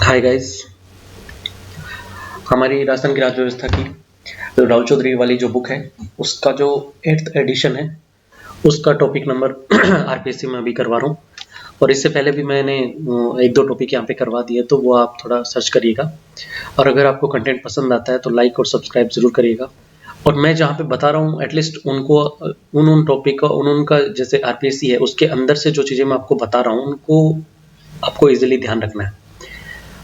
Hi guys. हमारी राजस्थान की राज्य व्यवस्था की जो राव चौधरी वाली जो बुक है उसका जो 8th एडिशन है उसका टॉपिक नंबर आरपीएससी में अभी करवा रहा हूँ। और इससे पहले भी मैंने एक दो टॉपिक यहाँ पे करवा दिए, तो वो आप थोड़ा सर्च करिएगा। और अगर आपको कंटेंट पसंद आता है तो लाइक और सब्सक्राइब जरूर करिएगा। और मैं जहाँ पे बता रहा हूँ एटलीस्ट उनको उन टॉपिक का उनका जैसे आरपीएससी है उसके अंदर से जो चीज़ें मैं आपको बता रहा हूँ उनको आपको इजीली ध्यान रखना है।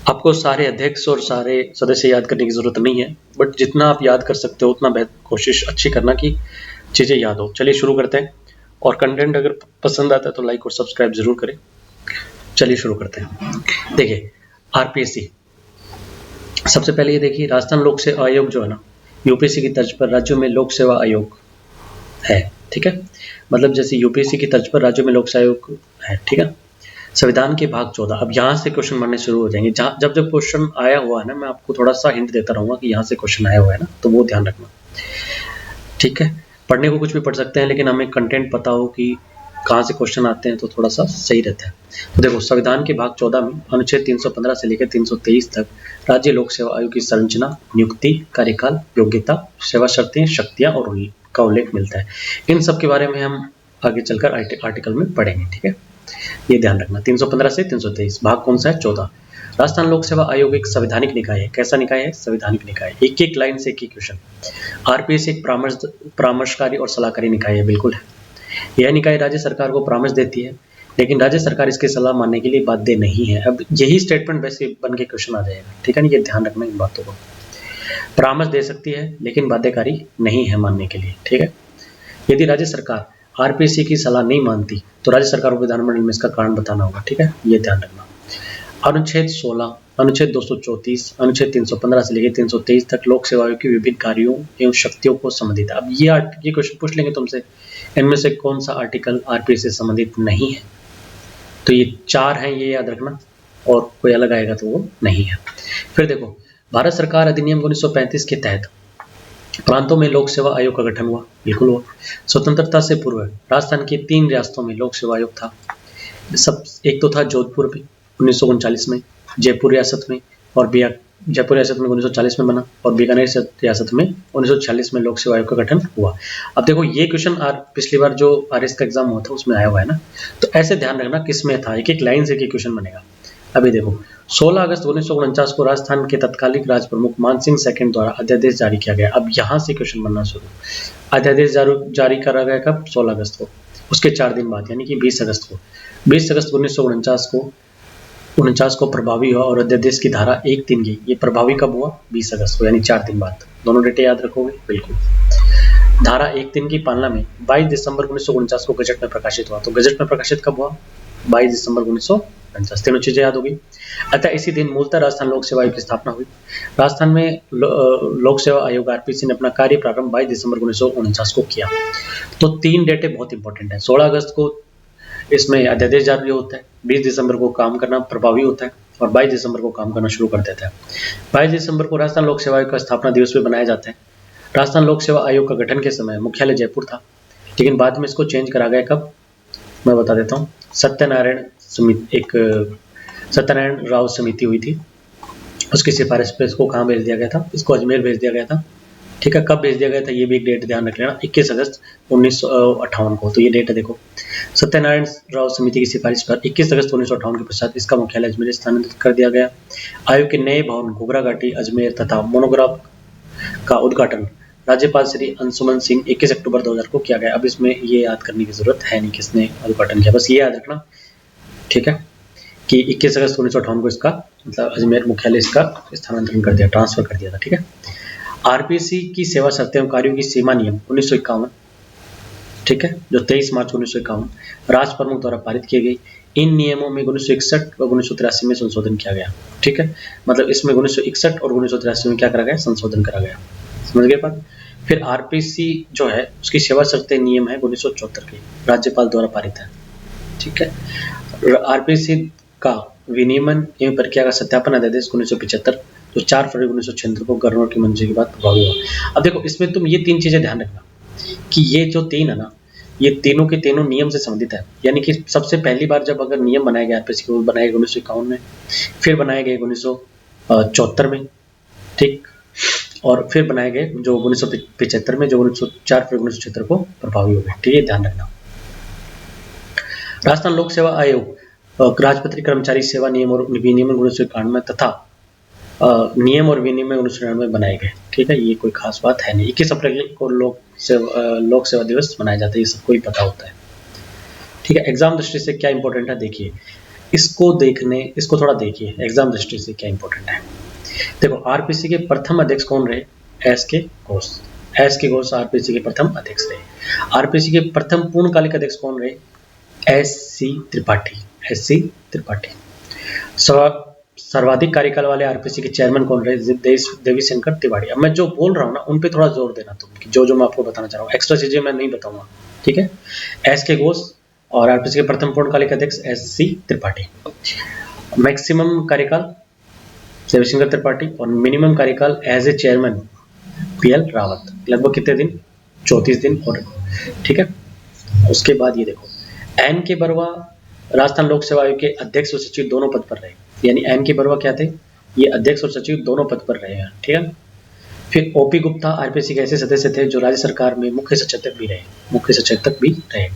आपको सारे अध्यक्ष और सारे सदस्य याद करने की जरूरत नहीं है, बट जितना आप याद कर सकते हो उतना कोशिश अच्छी करना कि चीजें याद हो। चलिए शुरू करते हैं। और कंटेंट अगर पसंद आता है तो लाइक और सब्सक्राइब जरूर करें। चलिए शुरू करते हैं। देखिए आरपीएससी, सबसे पहले ये देखिए राजस्थान लोक सेवा आयोग जो है ना, यूपीएससी की तर्ज पर राज्यों में लोक सेवा आयोग है। ठीक है, मतलब जैसे यूपीएससी की तर्ज पर राज्यों में लोक सेवा आयोग है। ठीक है, संविधान के भाग 14। अब यहाँ से क्वेश्चन बनने शुरू हो जाएंगे। जब जब क्वेश्चन आया हुआ है ना, मैं आपको थोड़ा सा हिंट देता रहूंगा कि यहाँ से क्वेश्चन आया हुआ है ना, तो वो ध्यान रखना। ठीक है, पढ़ने को कुछ भी पढ़ सकते हैं लेकिन हमें कंटेंट पता हो कि कहाँ से क्वेश्चन आते हैं तो थोड़ा सा सही रहता है। तो देखो संविधान के भाग 14 में अनुच्छेद 315 से लेकर 323 तक राज्य लोक सेवा आयोग की संरचना, नियुक्ति, कार्यकाल, योग्यता, सेवा शर्तें, शक्तियां और का उल्लेख मिलता है। इन सब के बारे में हम आगे चलकर आर्टिकल में पढ़ेंगे। ठीक है, ये ध्यान रखना। 315 से 323 भाग कौन सा है? 14। राजस्थान लोक सेवा आयोग एक संवैधानिक निकाय है। कैसा निकाय है? संवैधानिक निकाय। एक एक लाइन से एक ही क्वेश्चन। आरपीएस एक परामर्शकारी और सलाहकारी निकाय है। बिल्कुल है। यह निकाय राज्य सरकार को परामर्श देती है, लेकिन राज्य सरकार इसकी सलाह मानने के लिए बाध्य नहीं है। अब यही स्टेटमेंट वैसे बन के क्वेश्चन आ जाएगा। ठीक है ना, ये ध्यान रखना इन बातों को। परामर्श दे सकती है लेकिन बाध्यकारी नहीं है मानने के लिए। ठीक है, यदि राज्य सरकार आरपीएससी की सलाह नहीं मानती तो राज्य सरकार को विधानमंडल में इसका कारण बताना होगा। ठीक है, ये ध्यान रखना। अनुच्छेद 16, अनुच्छेद 234, अनुच्छेद 315 से लेकर 323 तक लोक सेवा आयोग की विभिन्न कार्यों एवं शक्तियों को संबंधित है। अब ये क्वेश्चन पूछ लेंगे तुमसे, इनमें से कौन सा आर्टिकल आरपीएससी से संबंधित नहीं है? तो ये 4 हैं, ये याद रखना, और कोई अलग आएगा तो वो नहीं है। फिर देखो, भारत सरकार अधिनियम 1935 के तहत प्रांतों में लोक सेवा आयोग का गठन हुआ। बिल्कुल हुआ। स्वतंत्रता से पूर्व राजस्थान के 3 रियासतों में लोक सेवा आयोग था। सब एक तो था जोधपुर में 1939 में, जयपुर रियासत में, और जयपुर रियासत में 1940 में बना, और बीकानेर रियासत में 1946 में लोक सेवा आयोग का गठन हुआ। अब देखो ये क्वेश्चन पिछली बार जो आरएस का एग्जाम हुआ था उसमें आया हुआ है ना, तो ऐसे ध्यान रखना किसमें था। एक एक लाइन से एक क्वेश्चन बनेगा। अभी देखो 16 अगस्त 1949 को राजस्थान के तत्कालिक राज प्रमुख मानसिंह सेकंड द्वारा अध्यादेश जारी किया गया। अब यहाँ से क्वेश्चन बनना शुरू। अध्यादेश जारी करा गया कब? 16 अगस्त को। उसके 4 दिन बाद यानी कि 20 अगस्त को 1949 को प्रभावी हुआ, और अध्यादेश की धारा 1(3) की ये प्रभावी कब हुआ? 20 अगस्त को, यानी 4 दिन बाद। दोनों डेटे याद रखोगे? बिल्कुल। धारा 1(3) की पालना में 22 दिसंबर 1949 को गजट में प्रकाशित हुआ। तो गजट में प्रकाशित कब हुआ? 22 दिसंबर 1949। तीनों चीजें याद होगी। अतः इसी दिन मूलतः राजस्थान लोक सेवा आयोग की स्थापना हुई। राजस्थान में लोक सेवा आयोग आरपीएससी ने अपना कार्य प्रारंभ 22 दिसंबर 1949 को किया। तो 3 डेटे बहुत इंपॉर्टेंट है। 16 अगस्त को इसमें अध्यादेश जारी होता है, 20 दिसंबर को काम करना प्रभावी होता है, और 22 दिसंबर को काम करना शुरू कर देता है। 22 दिसंबर को राजस्थान लोक सेवा आयोग का स्थापना दिवस भी मनाया जाता है। राजस्थान लोक सेवा आयोग का गठन के समय मुख्यालय जयपुर था, लेकिन बाद में इसको चेंज करा गया। कब? मैं बता देता हूँ। सत्यनारायण राव समिति हुई थी, उसकी सिफारिश पे इसको कहाँ भेज दिया गया था? इसको अजमेर भेज दिया गया था। ठीक है, कब भेज दिया गया था ये भी एक डेट ध्यान रख लेना, 21 अगस्त 1958 को। तो ये डेट है देखो, सत्यनारायण राव समिति की सिफारिश पर 21 अगस्त 1958 के पश्चात इसका मुख्यालय अजमेर स्थानांतरित कर दिया गया। आयोग के नए भवन घुघरा घाटी अजमेर तथा मोनोग्राफ का उद्घाटन राज्यपाल श्री अंशुमन सिंह 21 अक्टूबर 2000 को किया गया। अब इसमें ये याद करने की जरूरत है नहीं किसने उद्घाटन किया, बस ये याद रखना। ठीक है, कि 21 अगस्त 1958 को इसका मतलब अजमेर मुख्यालय इसका स्थानांतरण कर दिया, ट्रांसफर कर दिया था। ठीक है, आरपीएससी की सेवा शर्तें एवं कार्यों की सीमा नियम 1951, ठीक है, जो 23 मार्च 1951 राष्ट्र प्रमुख द्वारा पारित की गई। इन नियमों में 1961 और 1983 में संशोधन किया गया। ठीक है, मतलब इसमें 1961 और 1983 में क्या करा गया? संशोधन करा गया। समझ गए बात? फिर आरपीएससी जो है उसकी सेवा शर्तें नियम है 1974 की, राज्यपाल द्वारा पारित है। ठीक है, आरपीएससी का विनियमन एवं प्रक्रिया का सत्यापन अध्यादेश 1975 जो 4 फरवरी 1976 को गवर्नर की मंजूरी के बाद प्रभावी हुआ। अब देखो इसमें तुम ये 3 चीजें ध्यान रखना कि ये जो 3 है ना, ये तीनों के तीनों नियम से संबंधित है। यानी कि सबसे पहली बार जब अगर नियम बनाया गया आरपीसी को, बनाया गया 1951 में, फिर बनाया गया 1974 में, ठीक, और फिर बनाए गए जो 1975 में, जो 1904 फिर 1976 को प्रभावी हो गए। ठीक है, ध्यान रखना। राजस्थान लोक सेवा आयोग राजपत्रित कर्मचारी सेवा नियम और विनियमन 1991 तथा नियम और विनियमन 1999 बनाए गए। ठीक है, ये कोई खास बात है नहीं। 21 अप्रैल को लोक सेवा दिवस मनाया जाता है, ये सबको ही पता होता है। ठीक है, एग्जाम दृष्टि से क्या इंपॉर्टेंट है देखिए, इसको थोड़ा देखिए, एग्जाम दृष्टि से क्या इंपॉर्टेंट है। देखो, आरपीसी के प्रथम अध्यक्ष कौन रहे? एस के घोष आरपीसी के प्रथम अध्यक्ष रहे। आरपीसी के प्रथम पूर्णकालिक अध्यक्ष कौन रहे? S C Tripathi. सर्वाधिक कार्यकाल वाले आरपीसी के चेयरमैन कौन रहे? देवी शंकर तिवारी। अब मैं जो बोल रहा हूँ ना, उन पे थोड़ा जोर देना तुम, जो मैं आपको बताना चाह रहा हूँ, एक्स्ट्रा चीजें मैं नहीं बताऊंगा। ठीक है, एस के घोष और आरपीसी के प्रथम पूर्णकालिक अध्यक्ष एस सी त्रिपाठी। मैक्सिमम कार्यकाल देवी शंकर त्रिपाठी और मिनिमम कार्यकाल as a chairman P L Rawat. लगभग कितने दिन? 34 दिन। और ठीक है, उसके बाद ये देखो, एन के बरुआ राजस्थान लोक सेवा आयोग के अध्यक्ष और सचिव दोनों पद पर रहे। यानी एन के बरुआ क्या थे? ये अध्यक्ष और सचिव दोनों पद पर रहे हैं। ठीक है, फिर ओपी गुप्ता आरपीसी के ऐसे सदस्य थे जो राज्य सरकार में मुख्य सचेतक भी रहे।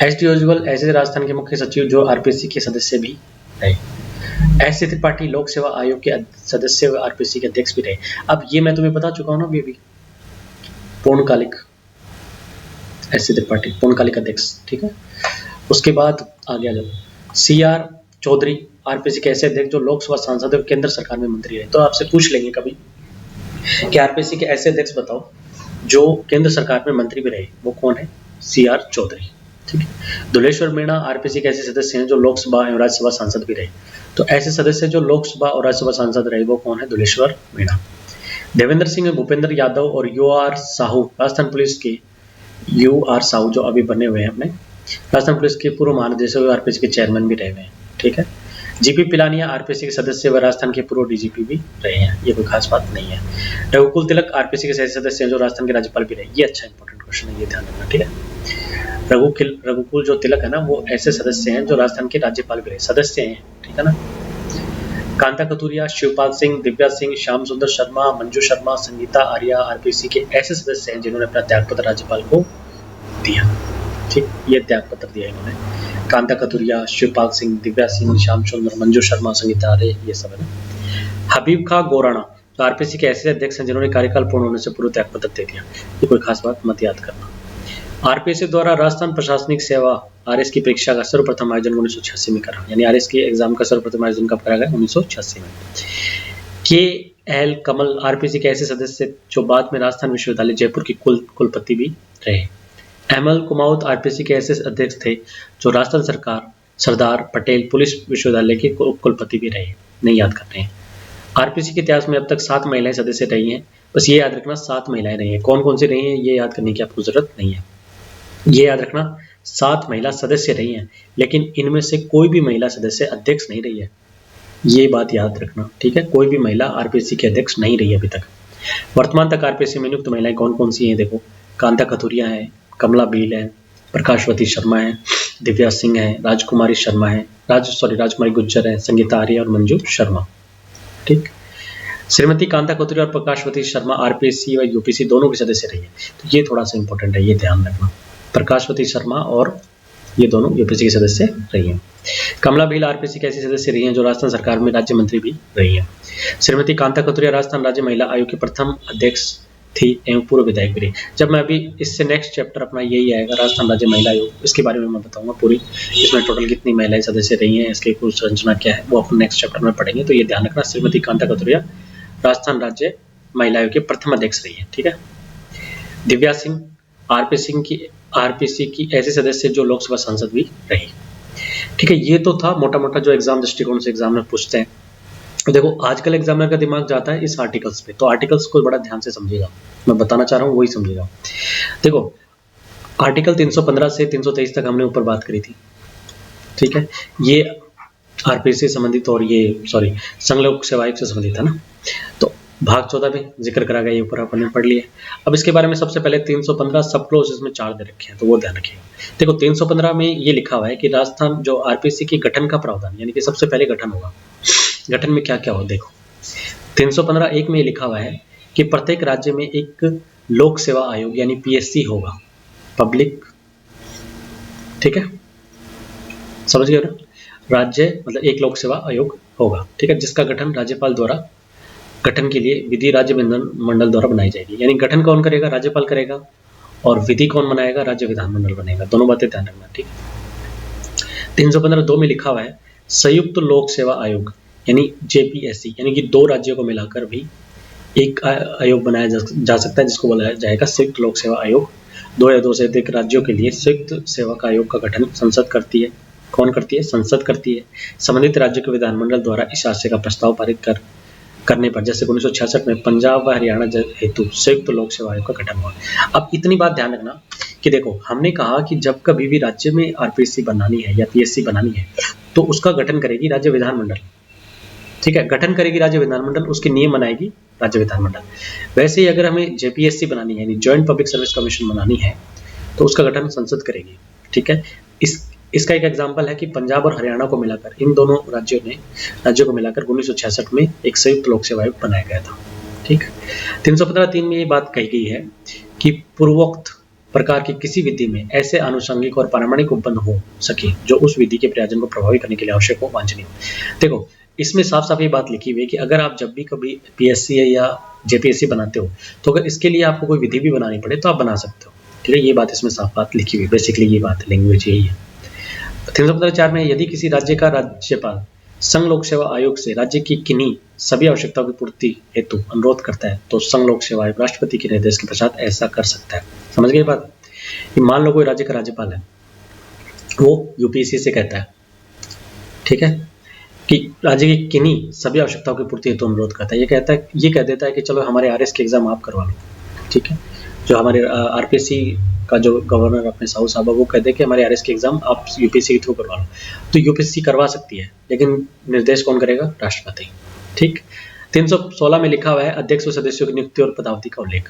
एस टी ओजवल ऐसे राजस्थान के मुख्य सचिव जो आरपीसी के सदस्य भी रहे। एस सी त्रिपाठी लोक सेवा आयोग के सदस्य व आरपीसी के अध्यक्ष भी रहे। अब ये मैं तुम्हें बता चुका हूं ना अभी, पूर्णकालिक एस सी त्रिपाठी पूर्णकालिक अध्यक्ष। ठीक है, उसके बाद आगे आ जाओ, सी आर चौधरी आरपीसी के ऐसे अध्यक्ष जो लोकसभा सांसद और केंद्र सरकार में मंत्री रहे। तो आपसे पूछ लेंगे कभी कि आरपीसी के ऐसे अध्यक्ष बताओ जो केंद्र सरकार में मंत्री भी रहे, वो कौन है? C R Chaudhary. ठीक है, दुलेश्वर मीणा आरपीसी के ऐसे सदस्य हैं जो लोकसभा एवं राज्यसभा सांसद भी रहे। तो ऐसे सदस्य जो लोकसभा और राज्यसभा सांसद रहे वो कौन है? दुलेश्वर मीणा। देवेंद्र सिंह, भूपेंद्र यादव और U R Sahu Rajasthan police के जो अभी बने हुए हैं अपने राजस्थान पुलिस के पूर्व महानिदेशक और आरपीसी के चेयरमैन भी रहे हुए हैं। ठीक है, जीपी पिलानिया आरपीसी के सदस्य व राजस्थान के पूर्व डीजीपी भी रहे हैं, ये कोई खास बात नहीं है। रघुकुल तिलक आरपीसी के सदस्य हैं जो राजस्थान के राज्यपाल भी रहे। ये अच्छा इंपॉर्टेंट क्वेश्चन है, ये ध्यान रखना। ठीक है, रघुकुल जो तिलक है ना, वो ऐसे सदस्य हैं जो राजस्थान के राज्यपाल भी रहे, सदस्य हैं। ठीक है ना। कांता कतूरिया, शिवपाल सिंह, दिव्या सिंह, श्याम सुंदर शर्मा, मंजू शर्मा, संगीता आर्या आरपीसी के ऐसे सदस्य हैं जिन्होंने अपना त्यागपत्र राज्यपाल को दिया। ठीक, ये त्यागपत्र दिया इन्होंने। कांता कतूरिया, शिवपाल सिंह, दिव्या सिंह, श्याम सुंदर, मंजू शर्मा, संगीता आर्य, ये सब है ना। हबीब खां गोराना तो आरपीसी के ऐसे अध्यक्ष हैं जिन्होंने कार्यकाल पूर्ण होने से पूर्व त्यागपत्र दे दिया। ये कोई खास बात मत याद करना। आरपीसी द्वारा राजस्थान प्रशासनिक सेवा आरएस की परीक्षा का सर्वप्रथम आयोजन 1986 में करा। यानी आरएस की एग्जाम का सर्वप्रथम आयोजन कब करा गया? 1986 में। के एल कमल आरपीसी के ऐसे सदस्य जो बाद में राजस्थान विश्वविद्यालय जयपुर की कुलपति भी रहे। एमएल कुमाऊत आरपीसी के ऐसे अध्यक्ष थे जो राजस्थान सरदार पटेल पुलिस विश्वविद्यालय के कुलपति भी रहे। नहीं याद करते हैं। आरपीसी के इतिहास में अब तक 7 महिलाएं सदस्य रही हैं। बस ये याद रखना 7 महिलाएं रही हैं। कौन कौन सी रही हैं ये याद करने की आपको जरूरत नहीं है। ये याद रखना 7 महिला सदस्य रही हैं, लेकिन इनमें से कोई भी महिला सदस्य अध्यक्ष नहीं रही है। ये बात याद रखना। ठीक है, कोई भी महिला आरपीसी के अध्यक्ष नहीं रही अभी तक। वर्तमान तक आरपीसी में नियुक्त महिलाएं कौन कौन सी हैं? देखो, कांता कथुरिया है, कमला भील है, प्रकाशवती शर्मा है, दिव्या सिंह है, राजकुमारी शर्मा है, राजकुमारी गुज्जर है, संगीता आर्य और मंजू शर्मा। ठीक, श्रीमती कांता कथुरिया और प्रकाशवती शर्मा आरपीसी व यूपीसी दोनों के सदस्य रही है। तो ये थोड़ा सा इंपॉर्टेंट है, ये ध्यान रखना। प्रकाशवती शर्मा और ये दोनों यूपीसी के सदस्य रही हैं। कमला भील आरपीसी के ऐसी सदस्य रही हैं जो राजस्थान सरकार में राज्य मंत्री भी रही हैं। श्रीमती कांता कथुरिया राजस्थान राज्य महिला आयोग के प्रथम अध्यक्ष थी एवं पूर्व विधायक भी रही। जब मैं अभी इससे नेक्स्ट चैप्टर अपना यही आएगा राजस्थान राज्य महिला आयोग, इसके बारे में मैं बताऊंगा पूरी, इसमें टोटल कितनी महिलाएं सदस्य रही हैं, इसकी कुल संरचना क्या है, वो अपन नेक्स्ट चैप्टर में पढ़ेंगे। तो ये ध्यान रखना, श्रीमती कांता कथुरिया राजस्थान राज्य महिला आयोग के प्रथम अध्यक्ष रही है। ठीक है, दिव्या सिंह आरपीसी की ऐसे सदस्य जो लोकसभा सांसद भी रही। ठीक है, ये तो था मोटा मोटा जो एग्जाम दृष्टिकोण से एग्जाम में पूछते हैं। तो देखो, आजकल एग्जामिनर का दिमाग जाता है इस आर्टिकल्स पे, तो आर्टिकल्स को बड़ा ध्यान से समझिएगा, मैं बताना चाह रहा हूँ वही समझिएगा। देखो, आर्टिकल 315 से 323 तक हमने ऊपर बात करी थी। ठीक है, ये आरपीसी से संबंधित और ये संघ लोक सेवा आयोग से संबंधित है ना। तो भाग 14 में जिक्र करा गया, ये ऊपर अपन ने पढ़ लिया। अब इसके बारे में सबसे पहले 315 सब क्लोज इसमें 4 दे रखे हैं, तो वो ध्यान रखिएगा। देखो 315 में ये लिखा हुआ है कि राजस्थान जो आरपीसी के गठन का प्रावधान, यानी कि सबसे पहले गठन होगा। गठन में क्या क्या हो देखो, 315 एक में ये लिखा हुआ है कि प्रत्येक राज्य में एक लोक सेवा आयोग यानी पीएससी होगा, पब्लिक, ठीक है, समझ गए ना। राज्य मतलब एक लोक सेवा आयोग होगा, ठीक है, जिसका गठन राज्यपाल द्वारा गठन के लिए विधि राज्य मंडल द्वारा बनाई जाएगी। यानी गठन कौन करेगा, राज्यपाल करेगा, और विधि कौन बनाएगा, राज्य विधानमंडल बनेगा। दोनों बातें ध्यान रखना, ठीक। 315(2) में लिखा हुआ है संयुक्त लोक सेवा आयोग यानी जेपीएससी, यानी कि 2 राज्यों को मिलाकर भी एक आयोग बनाया जा सकता है, जिसको बोला जाएगा संयुक्त लोक सेवा आयोग। 2 या 2 से अधिक राज्यों के लिए संयुक्त सेवक आयोग का गठन संसद करती है। कौन करती है, संसद करती है। संबंधित राज्य के विधानमंडल द्वारा इस आशय का प्रस्ताव पारित करने पर, जैसे 1966 में पंजाब व हरियाणा हेतु संयुक्त लोक सेवा आयोग का गठन हुआ। अब इतनी बात ध्यान रखना कि देखो हमने कहा कि जब कभी भी राज्य में आरपीसी बनानी है या पीएससी बनानी है तो उसका गठन करेगी राज्य विधानमंडल, ठीक है, गठन करेगी राज्य विधानमंडल, उसके नियम बनाएगी राज्य विधानमंडल। वैसे ही अगर हमें जेपीएससी बनानी है यानी जॉइंट पब्लिक सर्विस कमीशन बनानी है तो उसका गठन संसद करेगी, ठीक है। इसका एक एग्जांपल है कि पंजाब और हरियाणा को मिलाकर, इन दोनों राज्यों को मिलाकर 1966 में एक संयुक्त लोक सेवा आयोग बनाया गया था, ठीक। 315(3) में ये बात कही गई है कि पूर्वोक्त प्रकार की किसी विधि में ऐसे आनुषंगिक और पारमाणिक उपबंध हो सके जो उस विधि के प्रयोजन को प्रभावित करने के लिए आवश्यक हो, वांछनीय हो। देखो इसमें साफ साफ ये बात लिखी हुई है कि अगर आप जब भी कभी पीएससी या जेपीएससी बनाते हो तो अगर इसके लिए आपको कोई विधि भी बनानी पड़े तो आप बना सकते हो, ठीक है। ये बात इसमें साफ बात लिखी हुई, बेसिकली ये बात लैंग्वेज यही है। 315(4) में यदि किसी राज्य का राज्यपाल संघ लोक सेवा आयोग से राज्य की किन्हीं सभी आवश्यकताओं की पूर्ति हेतु अनुरोध करता है तो संघ लोक सेवा आयोग राष्ट्रपति के निर्देश के पश्चात ऐसा कर सकता है। समझ गए बात। मान लो कोई राज्य का राज्यपाल है, वो यूपीएससी से कहता है, ठीक है, कि राज्य की किन्हीं सभी आवश्यकताओं की पूर्ति हेतु अनुरोध करता है। ये कह देता है कि चलो हमारे आरएस के एग्जाम आप करवा लो, ठीक है। जो हमारे आरपीसी का जो गवर्नर अपने साहू साहब वो कहते हैं कि हमारे आरएस के एग्जाम आप यूपीएससी के थ्रू करवा लो, तो यूपीएससी करवा सकती है, लेकिन निर्देश कौन करेगा, राष्ट्रपति, ठीक। 316 में लिखा हुआ है अध्यक्ष व सदस्यों की नियुक्ति और पदावधि का उल्लेख।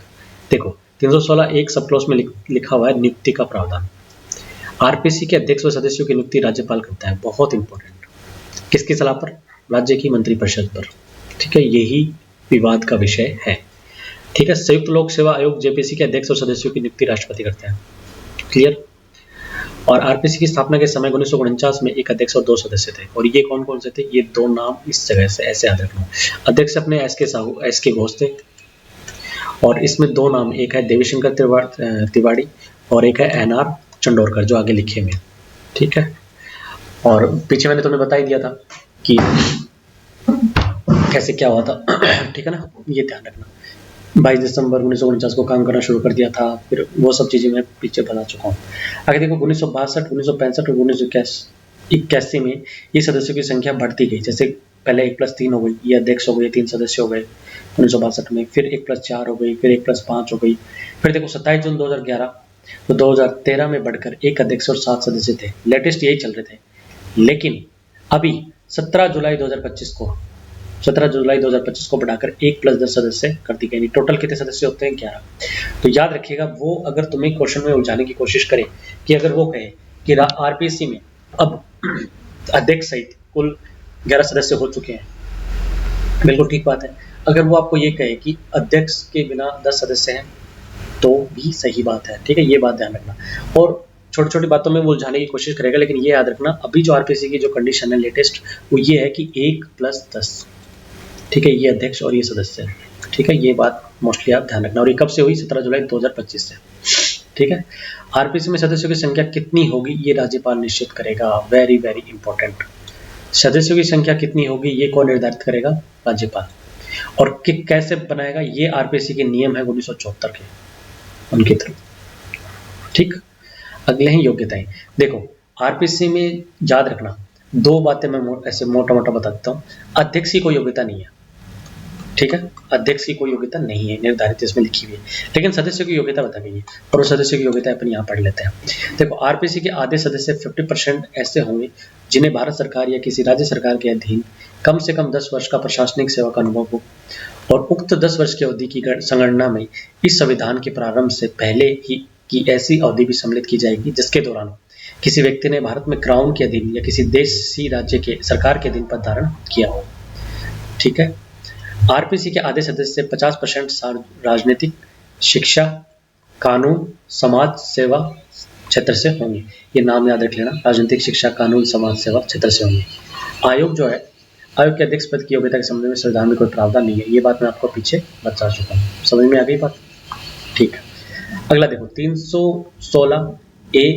देखो 316 एक सब क्लॉज में लिखा हुआ है नियुक्ति का प्रावधान। आरपीसी के अध्यक्ष व सदस्यों की नियुक्ति राज्यपाल करता है, बहुत इंपॉर्टेंट। किसकी सलाह पर, राज्य की मंत्रिपरिषद पर, ठीक है, यही विवाद का विषय है, ठीक है। संयुक्त लोक सेवा आयोग जेपीएससी के अध्यक्ष और सदस्यों की नियुक्ति राष्ट्रपति करता है, क्लियर। और आरपीसी की स्थापना के समय 1949 में एक अध्यक्ष और 2 सदस्य थे, और ये कौन कौन से थे, ये 2 नाम इस जगह से ऐसे याद रखना। अध्यक्ष अपने एस के घोष थे, और इसमें 2 नाम, एक है देवीशंकर तिवाड़ी और एक है एनआर चंडोरकर, जो आगे लिखे हुए, ठीक है। और पीछे मैंने तुम्हें बता ही दिया था कि कैसे क्या हुआ था, ठीक है ना, ये ध्यान रखना। 22 दिसंबर 1949 को काम करना शुरू कर दिया था, फिर वो सब चीज़ें मैं पीछे बता चुका हूँ। आगे देखो 1962, 1965 और 1981 में ये सदस्यों की संख्या बढ़ती गई। जैसे पहले 1+3 हो गई, ये अध्यक्ष हो गए, 3 सदस्य हो गए 1962 में, फिर 1+4 हो गई, फिर 1+5 हो गई, फिर देखो 27 जून 2011 तो 2013 में बढ़कर 1 अध्यक्ष और 7 सदस्य थे। लेटेस्ट यही चल रहे थे, लेकिन अभी 17 जुलाई 2025 को बढ़ाकर 1+10 सदस्य कर दी गई। टोटल कितने सदस्य होते हैं, 11। तो याद रखिएगा, वो अगर तुम्हें क्वेश्चन में उलझाने की कोशिश करे कि अगर वो कहे कि आरपीसी में अब अध्यक्ष सहित कुल 11 सदस्य हो चुके हैं, बिल्कुल ठीक बात है। अगर वो आपको ये कहे कि अध्यक्ष के बिना 10 सदस्य हैं तो भी सही बात है, ठीक है, ये बात ध्यान रखना। और छोटी छोटी बातों में वो उलझाने की कोशिश करेगा, लेकिन ये याद रखना अभी जो आरपीसी की जो कंडीशन है लेटेस्ट, वो ये है कि 1+10, ठीक है, ये अध्यक्ष और ये सदस्य, ठीक है, ये बात मोस्टली आप ध्यान रखना। और ये कब से हुई, 17 जुलाई 2025 से, ठीक है। आरपीसी में सदस्यों की संख्या कितनी होगी ये राज्यपाल निश्चित करेगा, वेरी वेरी इंपॉर्टेंट। सदस्यों की संख्या कितनी होगी ये कौन निर्धारित करेगा, राज्यपाल। और कैसे बनाएगा, ये आरपीसी के नियम है 1974 के, उनके थ्रू, ठीक। अगले हैं योग्यताएं। देखो आरपीसी में याद रखना 2 बातें मैं ऐसे मोटा मोटा बता देता हूँ। अध्यक्ष की कोई योग्यता नहीं है, ठीक है, अध्यक्ष की कोई योग्यता नहीं है निर्धारित, इसमें लिखी हुई है, लेकिन सदस्यों की योग्यता बता गई है, और उस सदस्यों की योग्यता अपन यहाँ पढ़ लेते हैं। देखो आरपीसी के आधे सदस्य 50% ऐसे होंगे जिन्हें भारत सरकार या किसी राज्य सरकार के अधीन कम से कम 10 वर्ष का प्रशासनिक सेवा का अनुभव हो, और उक्त 10 वर्ष की अवधि की संगणना में इस संविधान के प्रारंभ से पहले ही की ऐसी अवधि भी सम्मिलित की जाएगी जिसके दौरान किसी व्यक्ति ने भारत में क्राउन के अधीन या किसी देशी राज्य के सरकार के अधीन पद धारण किया हो। ठीक है। आरपीसी के आधे सदस्य 50% राजनीतिक, शिक्षा, कानून, समाज सेवा क्षेत्र से होंगे। ये नाम याद रख लेना, राजनीतिक, शिक्षा, कानून, समाज सेवा क्षेत्र से होंगे। आयोग जो है, आयोग के अध्यक्ष पद की योग्यता के संबंध में संविधान में कोई प्रावधान नहीं है। ये बात मैं आपको पीछे बता चुका हूँ। समझ में आ गई बात? ठीक है। अगला देखो 316 ए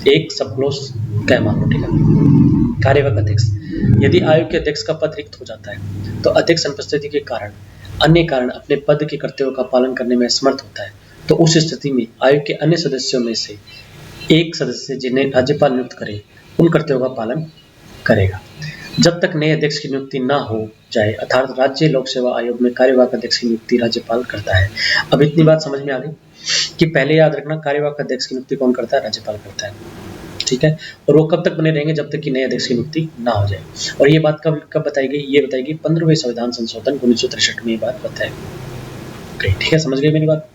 1 सब क्लोज क्या मानो। ठीक है। कार्यवाहक अध्यक्ष, यदि आयोग के अध्यक्ष का पद रिक्त हो जाता है तो अध्यक्ष अनुपस्थिति के कारण अन्य कारण अपने पद के कर्तव्यों का पालन करने में असमर्थ होता है, तो उस स्थिति में आयोग के अन्य सदस्यों में से एक सदस्य जिन्हें राज्यपाल नियुक्त करे उन कर्तव्यों का पालन करेगा जब तक नए अध्यक्ष की नियुक्ति न हो जाए, अर्थात राज्य लोक सेवा आयोग में कार्यवाहक अध्यक्ष की नियुक्ति राज्यपाल करता है। अब इतनी बात समझ में आ गई कि पहले याद रखना, कार्यवाहक अध्यक्ष की नियुक्ति कौन करता है? राज्यपाल करता है। ठीक है। और वो कब तक बने रहेंगे? जब तक कि नए अध्यक्ष की नियुक्ति ना हो जाए। और ये बात कब बताई गई? ये बताई गई 15वें संविधान संशोधन 1963 में ये बात बताई गई। ठीक है, समझ गए मेरी बात?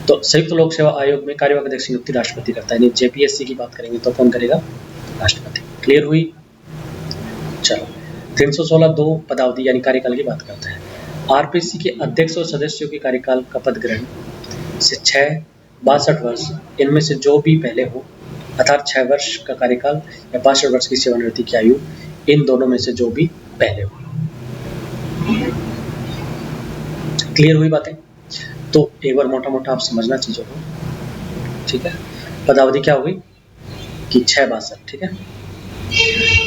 तो संयुक्त लोक सेवा आयोग में कार्यवाहक अध्यक्ष की नियुक्ति राष्ट्रपति करता है। जेपीएससी की बात करेंगे तो कौन करेगा? राष्ट्रपति। क्लियर हुई? चलो 316(2) पदावधि यानी कार्यकाल की बात करता है। आरपीसी के अध्यक्ष और सदस्यों के कार्यकाल का पद ग्रहण से 6, 62 वर्ष इनमें से जो भी पहले हो, अर्थात 6 वर्ष का कार्यकाल या 62 वर्ष की सेवानिवृत्ति की आयु, इन दोनों में से जो भी पहले हो। क्लियर हुई बातें? तो एक बार मोटा मोटा आप समझना चीजों को। ठीक है। पदावधि क्या हुई कि 6-62। ठीक है।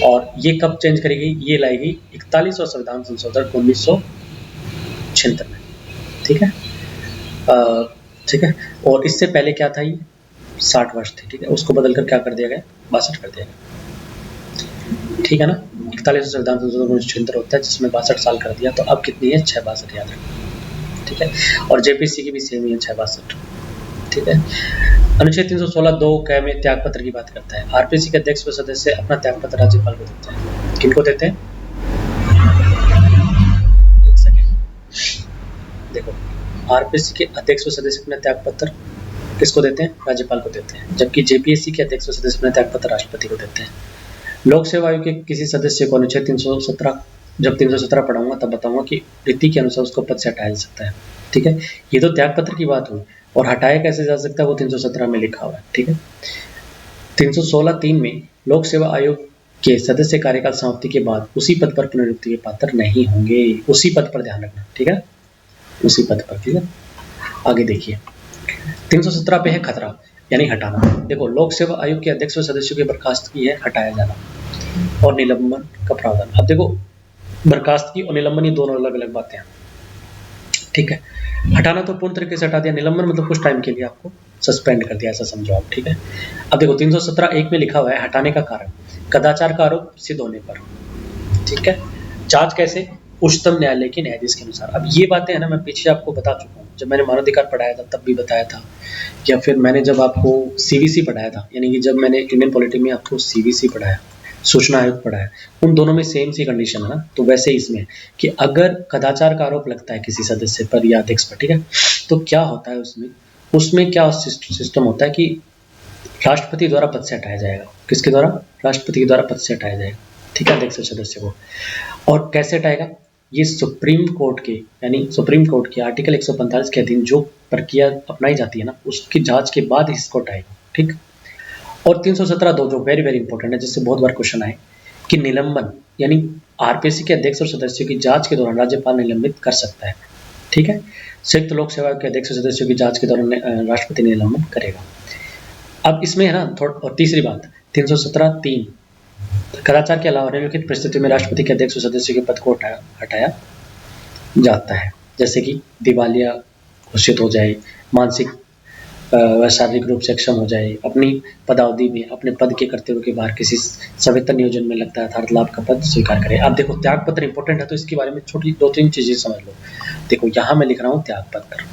और ये कब चेंज करेगी? ये लाएगी 41वां संविधान संशोधन 1976 में। ठीक है। ठीक है। और इससे पहले क्या था? ये 60 वर्ष थे। ठीक है। उसको बदलकर क्या कर दिया गया? 62 कर दिया गया। ठीक है ना। 41वां संविधान संशोधन 1976 होता है जिसमें 62 साल कर दिया। तो अब कितनी है? 6-62 याद रखना। ठीक है। और जेपीसी की भी सेम ही है 6-62। ठीक है। अनुच्छेद 316(2) क में त्याग पत्र की बात करता है। आरपीसी के अध्यक्ष व सदस्य अपना त्याग पत्र राज्यपाल को देते हैं। किनको देते हैं? एक सेकंड देखो, आरपीसी के अध्यक्ष व सदस्य अपना त्याग पत्र किसको देते हैं? राज्यपाल को देते हैं। जबकि जेपीएससी के अध्यक्ष व सदस्य अपना त्याग पत्र राष्ट्रपति को देते हैं। लोक सेवा आयोग के किसी सदस्य को अनुच्छेद 317, जब 317 पढ़ाऊंगा तब बताऊंगा कि रीति के अनुसार उसको पद से हटाया जा सकता है। ठीक है। ये तो त्याग पत्र की बात हुई, और हटाया कैसे जा सकता है वो 317 में लिखा हुआ है। ठीक है। 316(3) में लोक सेवा आयोग के सदस्य कार्यकाल समाप्ति के बाद उसी पद पर पुनर्नियुक्ति के पात्र नहीं होंगे। उसी पद पर ध्यान रखना। ठीक है। उसी पद पर। ठीक है। आगे देखिए 317 पे है खतरा यानी हटाना। देखो, लोक सेवा आयोग के अध्यक्ष व सदस्यों के बर्खास्तगी है हटाया जाना, और निलंबन का प्रावधान। अब देखो, बर्खास्तगी और निलंबन ये दोनों अलग अलग बातें हैं। ठीक है। हटाना तो पूर्ण तरीके से हटा दिया, निलंबन मतलब कुछ टाइम के लिए आपको सस्पेंड कर दिया, ऐसा समझो आप। ठीक है। अब देखो 317(1) में लिखा हुआ है हटाने का कारण कदाचार का आरोप सिद्ध होने पर। ठीक है। जांच कैसे? उच्चतम न्यायालय के न्यायाधीश के अनुसार। अब ये बातें है ना, मैं पीछे आपको बता चुका हूँ, जब मैंने मानवाधिकार पढ़ाया था तब भी बताया था, या फिर मैंने जब आपको सीवीसी पढ़ाया था, यानी कि जब मैंने इंडियन पॉलिटी में आपको सीवीसी पढ़ाया, सूचना आयोग पढ़ाया, उन दोनों में सेम सी कंडीशन है ना। तो वैसे ही इसमें कि अगर कदाचार का आरोप लगता है किसी सदस्य पर या अध्यक्ष पर, ठीक है, तो क्या होता है उसमें क्या सिस्टम होता है कि राष्ट्रपति द्वारा पद से हटाया जाएगा। किसके द्वारा? राष्ट्रपति के द्वारा पद से हटाया जाएगा। ठीक है, अध्यक्ष सदस्य को। और कैसे हटाएगा? ये सुप्रीम कोर्ट के आर्टिकल 145 के अधीन जो प्रक्रिया अपनाई जाती है ना, उसकी जांच के बाद इसको हटाएगा। ठीक। और 317(2) जो वेरी वेरी इंपॉर्टेंट है, जिससे बहुत बार क्वेश्चन आए कि निलंबन यानी आरपीसी के अध्यक्ष और सदस्यों की जांच के दौरान राज्यपाल निलंबित कर सकता है। ठीक है। संयुक्त लोक सेवा के अध्यक्ष और सदस्यों की जांच के दौरान राष्ट्रपति निलंबन करेगा। अब इसमें है ना और तीसरी बात 317(3) कदाचार के अलावा निम्नलिखित परिस्थितियों में राष्ट्रपति के अध्यक्ष और सदस्यों के पद को हटाया जाता है, जैसे कि दिवालिया घोषित हो जाए, मानसिक व शारीरिक रूप से अक्षम हो जाए, अपनी पदावधि में अपने पद के कर्तव्यों के बाहर किसी सवेतन नियोजन में लगता है अर्थात लाभ का पद स्वीकार करे। अब देखो, त्याग पत्र इंपॉर्टेंट है तो इसके बारे में छोटी 2-3 चीजें समझ लो। देखो, यहाँ मैं लिख रहा हूँ त्याग पत्र।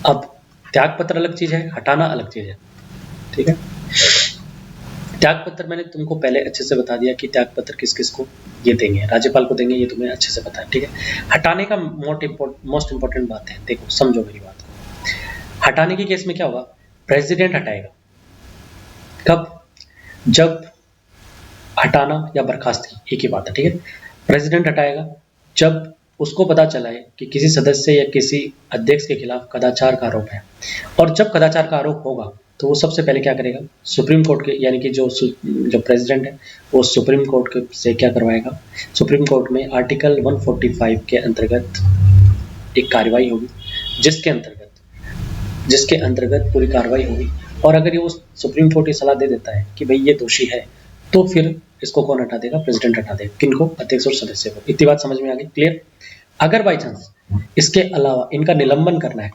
अब त्याग पत्र अलग चीज है, हटाना अलग चीज है। ठीक है। त्यागपत्र मैंने तुमको पहले अच्छे से बता दिया कि त्यागपत्र किस किस को ये देंगे, राज्यपाल को देंगे, ये तुम्हें अच्छे से पता है, ठीक है। हटाने का मोस्ट इंपॉर्टेंट बात है, देखो समझो मेरी बात को। हटाने के केस में क्या होगा, प्रेसिडेंट हटाएगा। कब, जब हटाना या बर्खास्तगी एक ही बात है, ठीक है। प्रेसिडेंट हटाएगा जब उसको पता चला है कि किसी सदस्य या किसी अध्यक्ष के खिलाफ कदाचार का आरोप है, और जब कदाचार का आरोप होगा तो वो सबसे पहले क्या करेगा, सुप्रीम कोर्ट के, यानी कि जो प्रेसिडेंट है वो सुप्रीम कोर्ट के से क्या करवाएगा, सुप्रीम कोर्ट में आर्टिकल 145 के अंतर्गत एक कार्रवाई होगी, जिसके अंतर्गत पूरी कार्रवाई होगी। और अगर ये सुप्रीम कोर्ट ये सलाह दे देता है कि भाई ये दोषी है, तो फिर इसको कौन हटा देगा, प्रेसिडेंट हटा देगा। किनको, अध्यक्ष और सदस्य को। इतनी बात समझ में आ गई, क्लियर। अगर बाई चांस इसके अलावा इनका निलंबन करना है,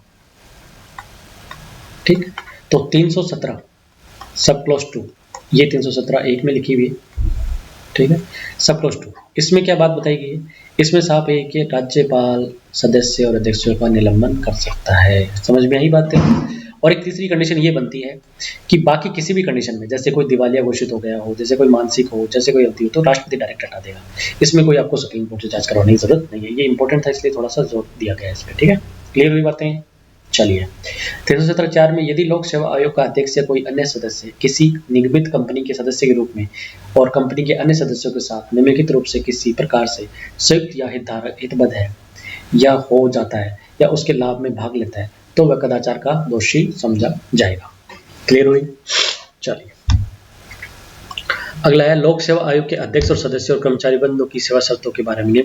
ठीक, तो 317 सब क्लॉज 2, ये 317 एक में लिखी हुई है, ठीक है, सब क्लॉज 2। इसमें क्या बात बताई गई है, इसमें साफ है कि राज्यपाल सदस्य और अध्यक्षों का निलंबन कर सकता है। समझ में आई बात है। और एक तीसरी कंडीशन ये बनती है कि बाकी किसी भी कंडीशन में, जैसे कोई दिवालिया घोषित हो गया हो, जैसे कोई मानसिक हो, जैसे कोई अवधि हो, तो राष्ट्रपति डायरेक्ट हटा देगा। इसमें कोई आपको सुप्रीम कोर्ट से जांच करवाने की जरूरत नहीं है। ये इंपॉर्टेंट था, इसलिए थोड़ा सा जोर दिया गया है इस पर, ठीक है। क्लियर हुई बातें। चलिए 317(4) में यदि लोक सेवा आयोग का अध्यक्ष या कोई अन्य सदस्य किसी निगमित कंपनी के सदस्य के रूप में और कंपनी के अन्य सदस्यों के साथ निम्नलिखित रूप से किसी प्रकार से संयुक्त या हितबद्ध है या हो जाता है या उसके लाभ में भाग लेता है, तो वह कदाचार का दोषी समझा जाएगा। क्लियर हुई। चलिए अगला है लोक सेवा आयोग के अध्यक्ष और सदस्यों और कर्मचारी बंधुओं की सेवा शर्तों के बारे में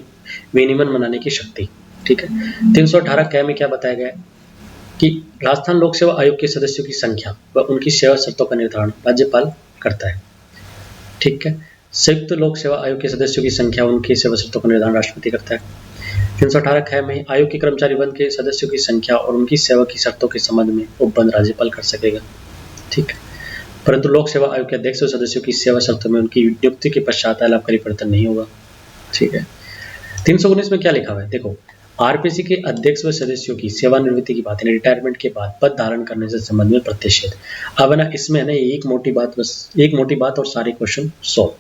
विनियमन मनाने की शक्ति, ठीक है। 318 क में क्या बताया गया है कि राजस्थान लोक सेवा आयोग के सदस्यों की संख्या व उनकी सेवा शर्तों का निर्धारण राज्यपाल करता है, ठीक है। संयुक्त लोक सेवा आयोग के सदस्यों की संख्या उनकी सेवा शर्तों का निर्धारण राष्ट्रपति करता है। 318 ख में आयोग के कर्मचारी बंद के सदस्यों की संख्या और उनकी सेवा की शर्तों के संबंध में उपबंध राज्यपाल कर सकेगा, ठीक है। परंतु लोक सेवा आयोग के अध्यक्ष और सदस्यों की सेवा शर्तों में उनकी नियुक्ति के पश्चात लाभकारी परिवर्तन नहीं होगा, ठीक है। 319 में क्या लिखा हुआ है, देखो आरपीसी के अध्यक्ष व सदस्यों की सेवानिवृत्ति की बात है, रिटायरमेंट के बाद पद धारण करने से संबंध में प्रतिषेध। अब ना इसमें ना एक मोटी बात, बस एक मोटी बात और सारे क्वेश्चन सॉल्व,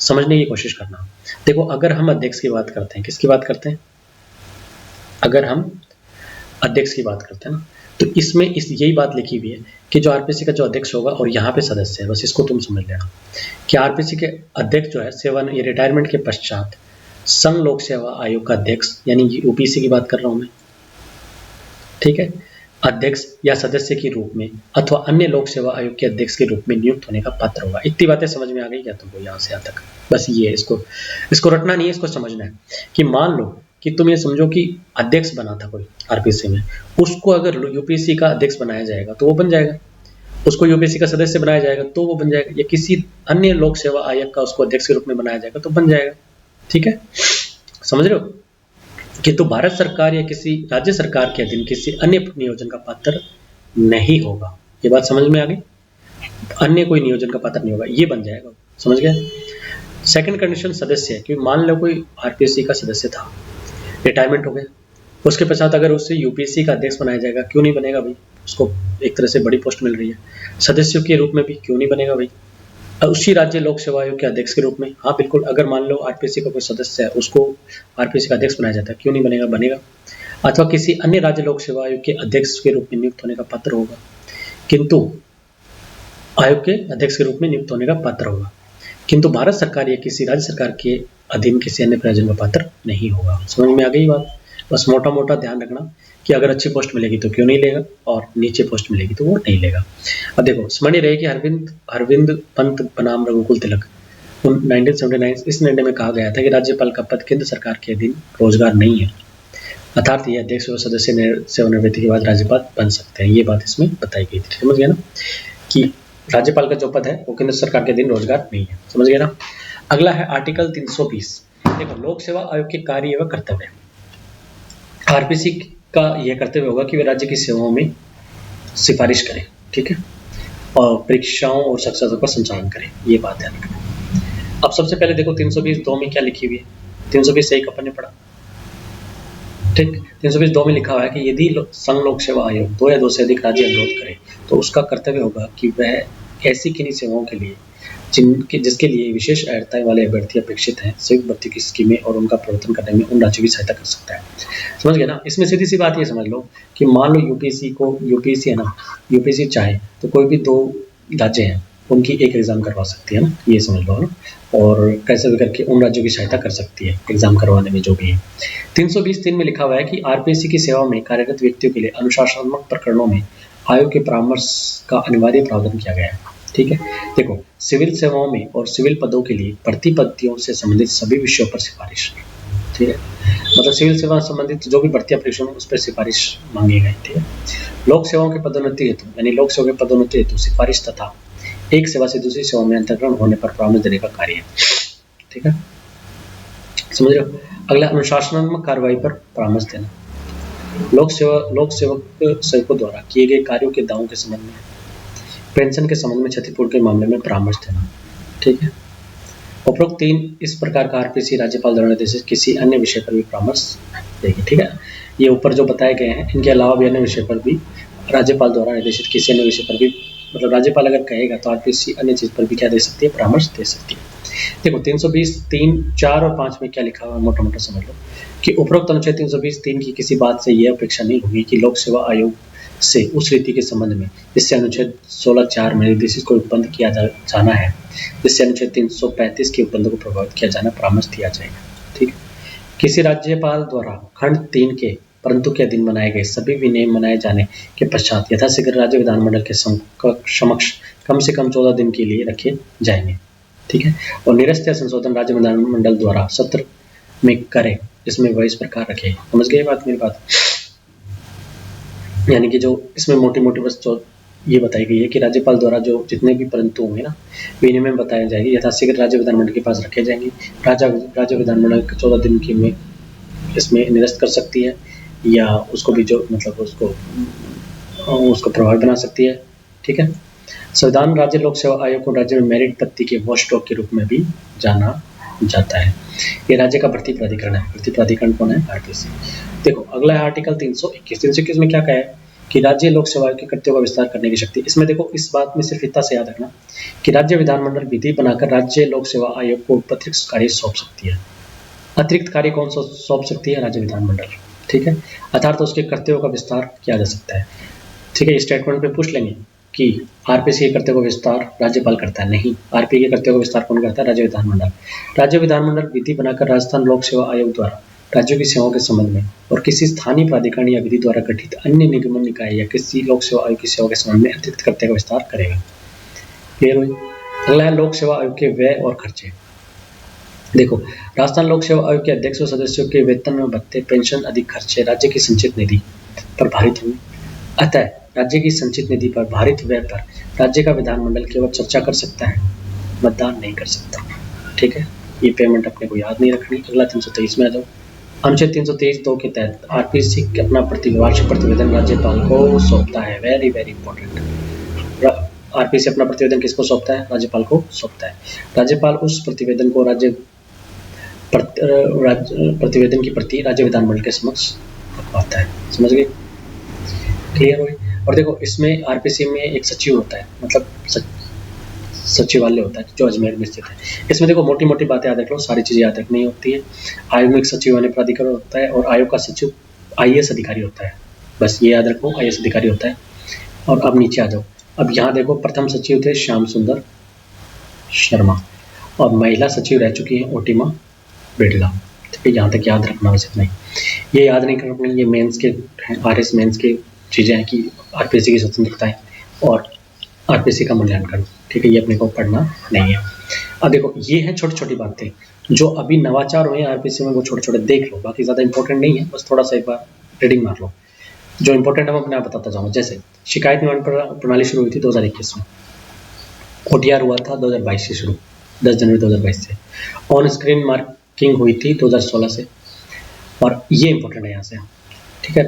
समझने की कोशिश करना। देखो अगर हम अध्यक्ष की बात करते हैं, किसकी बात करते हैं, अगर हम अध्यक्ष की बात करते हैं ना, तो इसमें यही बात लिखी हुई है कि जो आरपीसी का जो अध्यक्ष होगा और यहाँ पे सदस्य है, बस इसको तुम समझ लेना कि आरपीसी के अध्यक्ष जो है सेवा रिटायरमेंट के पश्चात संघ लोक सेवा आयोग का अध्यक्ष, यानी यूपीसी की बात कर रहा हूं मैं, ठीक है, अध्यक्ष या सदस्य के रूप में अथवा अन्य लोक सेवा आयोग के अध्यक्ष के रूप में नियुक्त होने का पात्र होगा। इतनी बातें समझ में आ गई क्या तुमको यहाँ से यहाँ तक? बस ये इसको रटना नहीं है, इसको समझना है कि मान लो कि तुम ये समझो कि अध्यक्ष बना था कोई आरपीसी में, उसको अगर यूपीसी का अध्यक्ष बनाया जाएगा तो वो बन जाएगा, उसको यूपीसी का सदस्य बनाया जाएगा तो वो बन जाएगा, या किसी अन्य लोक सेवा आयोग का उसको अध्यक्ष के रूप में बनाया जाएगा तो बन जाएगा, ठीक है। समझ रहे हो कि तो भारत सरकार या किसी राज्य सरकार के अधीन किसी अन्य नियोजन का पात्र नहीं होगा। ये बात समझ में आ गई, अन्य कोई नियोजन का पात्र नहीं होगा, ये बन जाएगा, समझ गए। सेकंड कंडीशन सदस्य है कि मान लो कोई आरपीसी का सदस्य था, रिटायरमेंट हो गया, उसके पश्चात अगर उससे यूपीसी का अध्यक्ष बनाया जाएगा, क्यों नहीं बनेगा भाई, उसको एक तरह से बड़ी पोस्ट मिल रही है, सदस्यों के रूप में भी क्यों नहीं बनेगा भाई, उसी राज्य लोक सेवा आयोग के अध्यक्ष के रूप में, हाँ बिल्कुल। अगर मान लो आरपीसी का कोई सदस्य है, उसको आरपीसी का अध्यक्ष बनाया जाता है, क्यों नहीं बनेगा, बनेगा। अथवा किसी अन्य राज्य लोक सेवा आयोग के अध्यक्ष के रूप में नियुक्त होने का पात्र होगा, किंतु आयोग के अध्यक्ष के रूप में नियुक्त होने का पात्र होगा, किंतु भारत सरकार या किसी राज्य सरकार के अधीन किसी अन्य प्रयोजन का पात्र नहीं होगा। समझ में आ गई बात। बस मोटा मोटा ध्यान रखना कि अगर अच्छी पोस्ट मिलेगी तो क्यों नहीं लेगा, और नीचे पोस्ट मिलेगी तो वो नहीं लेगा। अब देखो स्मरणीय रहे कि अरविंद पंत बनाम रघुकुल तिलक 1979 इस निर्णय में कहा गया था कि राज्यपाल का पद केंद्र सरकार के अधीन रोजगार नहीं है, अर्थात ये अध्यक्ष और सदस्य सेवानिवृत्ति के बाद राज्यपाल बन सकते हैं। ये बात इसमें बताई गई थी, समझ गया ना, कि राज्यपाल का जो पद है वो केंद्र सरकार के अधीन रोजगार नहीं है, समझ गया ना। अगला है आर्टिकल 320। देखो लोक सेवा आयोग के कार्य व कर्तव्य, आरपीसी का यह कर्तव्य होगा कि वे राज्य की सेवाओं में सिफारिश करें, ठीक है, और परीक्षाओं और साक्षात्कारों का संचालन करें, ये बात है। अब सबसे पहले देखो 320(2) में क्या लिखी हुई है, 320 एक अपन ने पढ़ा, ठीक। 320(2) में लिखा हुआ है कि यदि संघ लोक सेवा आयोग 2 या 2 से अधिक राज्य अनुरोध करे तो उसका कर्तव्य होगा कि वह ऐसी किन्हीं सेवाओं के लिए जिसके लिए विशेष अर्हताएं वाले अभ्यर्थी अपेक्षित हैं, संयुक्त भर्ती की स्कीमें और उनका प्रवर्तन करने में उन राज्यों की सहायता कर सकता है। समझ गए ना? इसमें सीधी सी बात ये समझ लो कि मान लो यूपीएससी है ना, यूपीएससी चाहे तो कोई भी 2 राज्य हैं उनकी एक एग्जाम करवा सकती है ना, ये समझ लो है ना, और कैसे भी करके उन राज्यों की सहायता कर सकती है एग्जाम करवाने में जो भी है। 320(3) में लिखा हुआ है कि आरपीएससी की सेवा में कार्यरत व्यक्तियों के लिए अनुशासनात्मक प्रकरणों में आयोग के परामर्श का अनिवार्य प्रावधान किया गया है। ठीक है, देखो सिविल सेवाओं में और सिविल पदों के लिए भर्ती पद्धतियों से संबंधित सभी विषयों पर सिफारिश। ठीक है, मतलब सिविल सेवा संबंधित जो भी भर्ती परीक्षा उस पर सिफारिश मांगी गई। ठीक है, लोक सेवाओं के पदोन्नति हेतु यानी लोक सेवा के पदोन्नति हेतु सिफारिश तथा एक सेवा से दूसरी सेवा में अंतरकरण होने पर परामर्श देने का कार्य है। ठीक है, समझ रहे हो? अगला अनुशासनात्मक कार्रवाई पर परामर्श देना। लोक सेवकों द्वारा किए गए कार्यों के दावों के संबंध में, पेंशन के संबंध में क्षतिपूर्ति के मामले में परामर्श देना। ठीक है, उपरोक्त 3 इस प्रकार का आरपीएससी राज्यपाल द्वारा निर्देशित किसी अन्य विषय पर भी परामर्श देगी। ठीक है, ये ऊपर जो बताए गए हैं इनके अलावा भी अन्य विषय पर भी राज्यपाल द्वारा निर्देशित किसी अन्य विषय पर भी, मतलब राज्यपाल अगर कहेगा तो आरपीएससी अन्य चीज पर भी क्या दे सकती है, परामर्श दे सकती है। देखो 320(3), 4 और 5 में क्या लिखा हुआ है मोटा मोटा समझ लो कि उपरोक्त अनुच्छेद 320(3) की किसी बात से यह अपेक्षा नहीं होगी कि लोक सेवा आयोग से उस रीति के संबंध में जिससे अनुच्छेद 16(4) में निर्देशित कोई उपबंध किया जाना है, जिससे अनुच्छेद 335 के उपबंध को प्रभावित किया जाना परामर्श दिया जाएगा। ठीक है, किसी राज्यपाल द्वारा खंड 3 के परंतु के अधीन बनाए गए सभी विनियम बनाए जाने के पश्चात यथाशीघ्र राज्य विधानमंडल के समक्ष कम से कम 14 दिन के लिए रखे जाएंगे। ठीक है, और निरस्त या संशोधन राज्य विधानमंडल द्वारा सत्र में करे, जिसमें वह इस प्रकार रखे। समझ गए बात मेरी बात? यानी कि जो इसमें मोटी मोटी बस जो ये बताई गई है कि राज्यपाल द्वारा जो जितने भी परंतु होंगे ना विनियम बताए जाएंगे यथाशीघ्र राज्य विधानमंडल के पास रखे जाएंगे। राज्य विधानमंडल 14 दिन की में इसमें निरस्त कर सकती है या उसको भी जो मतलब उसको प्रभावी बना सकती है। ठीक है, संविधान राज्य लोक सेवा आयोग को राज्य में मेरिट पत्ती के वॉचडॉग के रूप में भी जाना जाता है। ये राज्य का भर्ती प्राधिकरण है। भर्ती प्राधिकरण कौन है? आरपीएससी। देखो अगला है आर्टिकल 321 में क्या कहा है कि राज्य लोक सेवा के कर्तव्यों का विस्तार करने की शक्ति। इसमें देखो इस बात में सिर्फ इतना से याद रखना कि राज्य विधानमंडल विधि बनाकर राज्य लोक सेवा आयोग को अतिरिक्त कार्य सौंप सकती है। अतिरिक्त कार्य कौन सौंप सकती है? राज्य विधानमंडल। ठीक है, अर्थात उसके कर्तव्यों का विस्तार किया जा सकता है। ठीक है, स्टेटमेंट पे पूछ लेंगे कि आरपीएससी के कर्तव्यों का विस्तार राज्यपाल करता है, नहीं, आरपीए के कर्तव्यों का विस्तार कौन करता है? राज्य विधानमंडल। राज्य विधानमंडल विधि बनाकर राजस्थान लोक सेवा आयोग द्वारा राज्यों की सेवाओं के संबंध में और किसी स्थानीय प्राधिकरण या विधि द्वारा गठित अन्य निगमन निकाय या किसी लोक सेवा आयोग की सेवा के संबंध में अतिरिक्त कर्तव्य का विस्तार करेगा। क्लियर हुई? अगला है लोक सेवा आयोग के व्यय और खर्चे। देखो राजस्थान लोक सेवा आयोग के अध्यक्ष और सदस्यों के वेतन में भत्ते, पेंशन आदि खर्चे राज्य की संचित निधि पर भारित होंगे। अतः राज्य की संचित निधि पर भारित व्यय पर राज्य का विधानमंडल केवल चर्चा कर सकता है, मतदान नहीं कर सकता। ठीक है, ये पेमेंट अपने को याद नहीं रखनी। अगला 323 में आ जाओ। अनुच्छेद 323(2) के तहत आरपीएससी अपना वार्षिक प्रतिवेदन राज्यपाल को सौंपता है। Very very important. आरपीएससी अपना प्रतिवेदन किसको सौंपता है? राज्यपाल को सौंपता है। राज्यपाल उस प्रतिवेदन को प्रतिवेदन की प्रति राज्य विधानमंडल के समक्ष रखवाता है। समझ गए? क्लियर हुई? और देखो इसमें आरपीएससी में एक सचिव होता है, मतलब सचिवालय होता है जो अजमेर में स्थित है। इसमें देखो मोटी मोटी बातें याद रख लो, सारी चीजें याद रखनी होती है। आयोग में एक सचिवालय प्राधिकरण होता है और आयोग का सचिव आईएएस अधिकारी होता है। बस ये याद रखो, आईएएस अधिकारी होता है। और अब नीचे आ जाओ। अब यहाँ देखो प्रथम सचिव थे श्याम सुंदर शर्मा और महिला सचिव रह चुकी है ओटिमा बिड़ला। ठीक है, यहाँ तक याद रखना बस इतना ही। ये याद नहीं करना, ये मेंस के आरएस मेंस के चीजें हैं कि आरपीएससी की स्वतंत्रता है और आरपीएससी का मूल्यांकन। ठीक है, ये अपने को पढ़ना नहीं है। अब देखो ये है छोटी छोटी बातें जो अभी नवाचार हुए हैं आरपीएससी में, वो छोटे छोटे देख लो, बाकी ज्यादा इंपॉर्टेंट नहीं है, बस थोड़ा सा एक बार रीडिंग मार लो। जो इंपॉर्टेंट है मैं अपने आप बताता जाऊँगा। जैसे शिकायत निवारण प्रणाली शुरू हुई थी 2021 में, ओटीआर हुआ था 2022 से शुरू, 10 जनवरी 2022 से। ऑन स्क्रीन मार्किंग हुई थी 2016 से, और ये इंपॉर्टेंट है यहाँ से। ठीक है,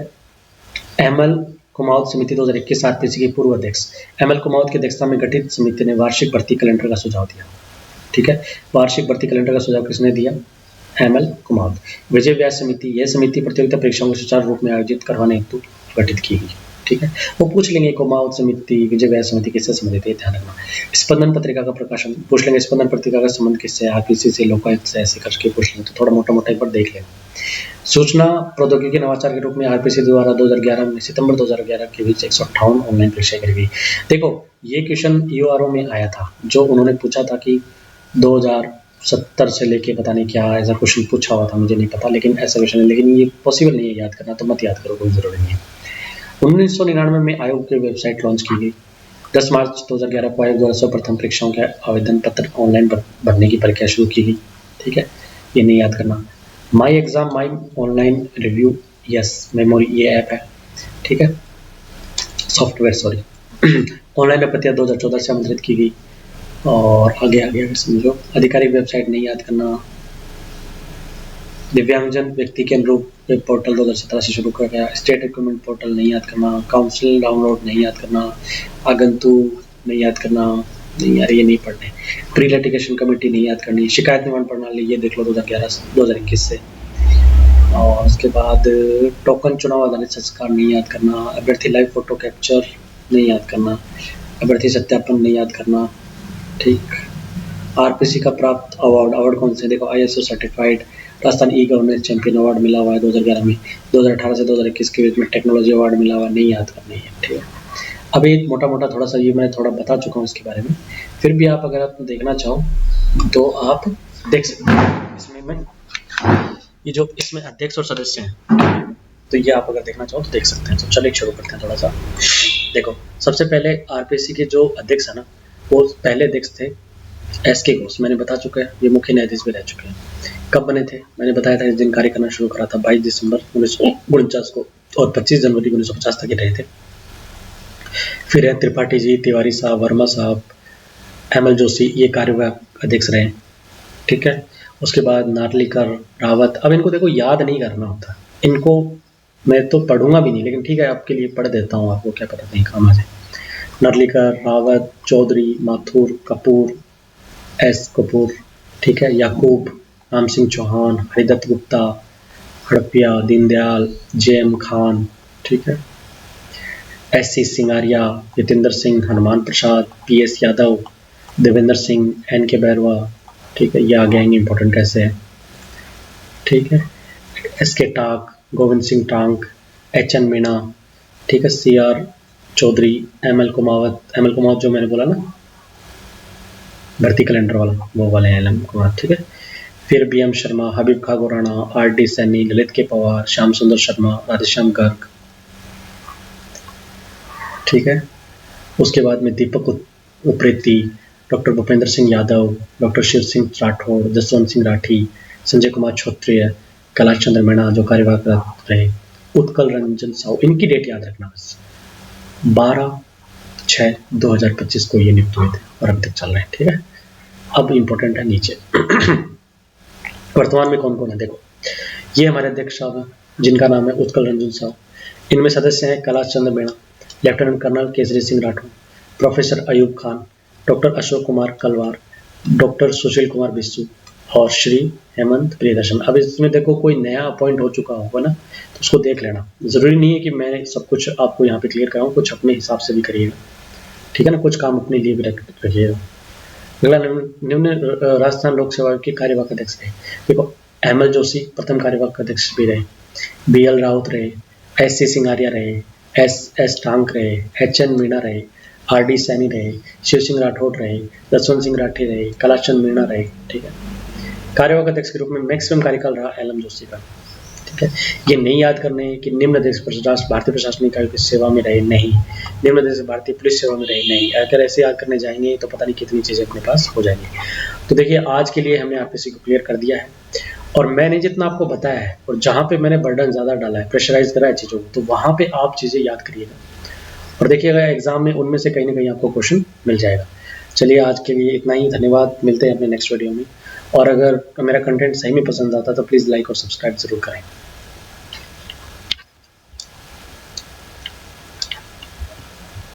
एमएल कुमावत समिति 2021 आरपीएससी के पूर्व अध्यक्ष एमएल कुमावत की अध्यक्षता में गठित समिति ने वार्षिक भर्ती कैलेंडर का सुझाव दिया। ठीक है, वार्षिक भर्ती कैलेंडर का सुझाव किसने दिया? एमएल कुमावत। विजय व्यास समिति, यह समिति प्रतियोगिता परीक्षाओं को सुचारू रूप में आयोजित करवाने हेतु गठित की गई। ठीक है। वो पूछ लेंगे कोमाओत समिति, विजय व्यास समिति किससे संबंधित है, ध्यान रखना। स्पंदन पत्रिका का प्रकाशन पूछ लेंगे, स्पंदन पत्रिका का संबंध किससे, आरपीसी से, लोकायुक्त से, ऐसे करके पूछ लेंगे, तो थोड़ा मोटा मोटा एक बार देख लेना। सूचना प्रौद्योगिकी नवाचार के रूप में आरपीसी द्वारा 2011 में सितंबर 2011 के बीच 158 ऑनलाइन परीक्षा करी गई। देखो ये क्वेश्चन यूआरओ में आया था, जो उन्होंने पूछा था कि 2070 से लेके पता नहीं क्या ऐसा क्वेश्चन पूछा हुआ था, मुझे नहीं पता, लेकिन ऐसा क्वेश्चन है, लेकिन ये पॉसिबल नहीं है याद करना, तो मत याद करो, कोई जरूरी नहीं है। 1999 में आयोग की वेबसाइट लॉन्च की गई। 10 मार्च 2011 को आयोग द्वारा सर्वप्रथम परीक्षाओं के आवेदन पत्र ऑनलाइन भरने की प्रक्रिया शुरू की गई। ठीक है, ये नहीं याद करना। My exam my online review yes memory ये ऐप है। ठीक है, सॉफ्टवेयर सॉरी। ऑनलाइन प्रक्रिया 2014 से आमंत्रित की गई। और आगे आगे समझो, आधिकारिक वेबसाइट नहीं याद करना। दिव्यांगजन व्यक्ति के अनुरूप वेब पोर्टल 2017 से शुरू किया गया। स्टेट रिक्रूटमेंट पोर्टल नहीं याद करना। काउंसिल डाउनलोड नहीं याद करना। आगंतुक नहीं याद करना। नहीं यार ये नहीं पढ़ने। प्री लिटिगेशन कमेटी नहीं याद करनी। शिकायत निवारण प्रणाली ये देख लो 2021 से। और उसके बाद टोकन चुनाव आधारित संस्कार नहीं याद करना। अभ्यर्थी लाइव फोटो कैप्चर नहीं याद करना। अभ्यर्थी सत्यापन नहीं याद करना। ठीक। आरपीसी का प्राप्त अवार्ड कौन से, देखो ISO certified Rajasthan e governance champion award मिला हुआ है 2011 में। 2018 से 2021 के बीच में टेक्नोलॉजी अवार्ड मिला हुआ है, नहीं याद करनी है। ठीक है, अभी मोटा मोटा थोड़ा सा ये मैं थोड़ा बता चुका हूँ इसके बारे में, फिर भी आप अगर आप देखना चाहो तो आप देख सकते हैं। इसमें मैं ये जो इसमें अध्यक्ष और सदस्य हैं, तो ये आप अगर देखना चाहो तो देख सकते हैं। तो चलिए शुरू करते हैं थोड़ा सा। देखो सबसे पहले आरपीसी के जो अध्यक्ष है ना, वो पहले अध्यक्ष थे एसके घोष, मैंने बता चुका है, ये मुख्य न्यायाधीश भी रह चुके हैं। कब बने थे मैंने बताया था, इस दिन कार्य करना शुरू करा था 22 दिसंबर 1949 को, और 25 जनवरी 1950 तक ही रहे थे। फिर है त्रिपाठी जी, तिवारी साहब, वर्मा साहब, एमएल जोशी, ये कार्यवाहक अध्यक्ष रहे। ठीक है, उसके बाद नार्लिकर, रावत। अब इनको देखो याद नहीं करना होता, इनको मैं तो पढ़ूंगा भी नहीं, लेकिन ठीक है आपके लिए पढ़ देता हूँ, आपको क्या पता नहीं काम आ जाए। नार्लिकर, रावत, चौधरी, माथुर, कपूर, एस कपूर, ठीक है, याकूब, राम सिंह चौहान, हरिदत्त गुप्ता, हड़पिया, दीनदयाल, जेएम खान, ठीक है, SC Singaria, Jitendra Singh, Hanuman Prasad, PS Yadav, Devendra Singh, N K Bairwa. ठीक है, ये आगे आएंगे इंपॉर्टेंट कैसे है। ठीक है, एसके टाक, गोविंद सिंह टांक, एचएन मीणा, ठीक है, सीआर चौधरी, एमएल कुमावत जो मैंने बोला ना भर्ती कैलेंडर वाला, वो वाले एलएम कुमार। ठीक है, फिर बीएम शर्मा, हबीब खा गोराना, आरडी सैनी, ललित के पवार, श्याम सुंदर शर्मा, राधेश्याम गर्ग। ठीक है, उसके बाद में दीपक उप्रेती, डॉक्टर भूपेंद्र सिंह यादव, डॉक्टर शिव सिंह राठौड़, जसवंत सिंह राठी, संजय कुमार क्षत्रिय, कैलाश चंद्र मीणा जो कार्यवाहक रहे, उत्कल रंजन साहू। इनकी डेट याद रखना बस, 12/6/2025 को ये नियुक्त हुए थे और अभी तक चल रहे हैं। ठीक है, अब इंपॉर्टेंट है नीचे। वर्तमान में कौन कौन है, देखो ये हमारे अध्यक्ष साहब हैं जिनका नाम है उत्कल रंजन साहू। इनमें सदस्य हैं Kailash Chandra Meena, lieutenant colonel Kesari Singh Rathore, professor Ayub Khan, doctor Ashok Kumar Kalwar, doctor Sushil Kumar Bissu और श्री हेमंत प्रियदर्शन। अब इसमें देखो कोई नया अपॉइंट हो चुका होगा ना, तो उसको देख लेना। जरूरी नहीं है कि मैं सब कुछ आपको यहाँ पे क्लियर कराऊँ, कुछ अपने हिसाब से भी करिएगा। ठीक है ना, कुछ काम अपने लिए भी रखिएगा। अगला निम्न राजस्थान लोक सेवा आयोग के कार्यवाहक अध्यक्ष रहे, देखो एमएल जोशी प्रथम कार्यवाहक अध्यक्ष भी रहे, बीएल राउत रहे, एससी सिंगारिया रहे, एस टांक रहे, एचएन मीणा रहे, आरडी सैनी रहे, शिव सिंह राठौड़ रहे, जसवंत सिंह राठी रहे, कैलाश चंद्र मीणा रहे। ठीक है, कार्यवाहक अध्यक्ष के रूप में मैक्सिमम कार्यकाल रहा एलएम जोशी का। ठीक है, ये नहीं याद करने कि निम्न अध्यक्ष भारतीय प्रशासनिक आयोग की सेवा में रहे, नहीं। निम्न अध्यक्ष भारतीय पुलिस सेवा में रहे, नहीं। अगर ऐसे याद करने जाएंगे तो पता नहीं कितनी चीजें अपने पास हो जाएंगी। तो देखिए आज के लिए हमने आरपीसी को क्लियर कर दिया है, और मैंने जितना आपको बताया है और जहाँ पे मैंने बर्डन ज्यादा डाला है, प्रेशराइज करा है चीजों को, तो वहां पे आप चीजें याद करिएगा और देखिएगा एग्जाम में उनमें से कहीं ना कहीं आपको क्वेश्चन मिल जाएगा। चलिए आज के लिए इतना ही, धन्यवाद, मिलते हैं अपने नेक्स्ट वीडियो में। और अगर मेरा कंटेंट सही में पसंद आता तो प्लीज़ लाइक और सब्सक्राइब जरूर करें।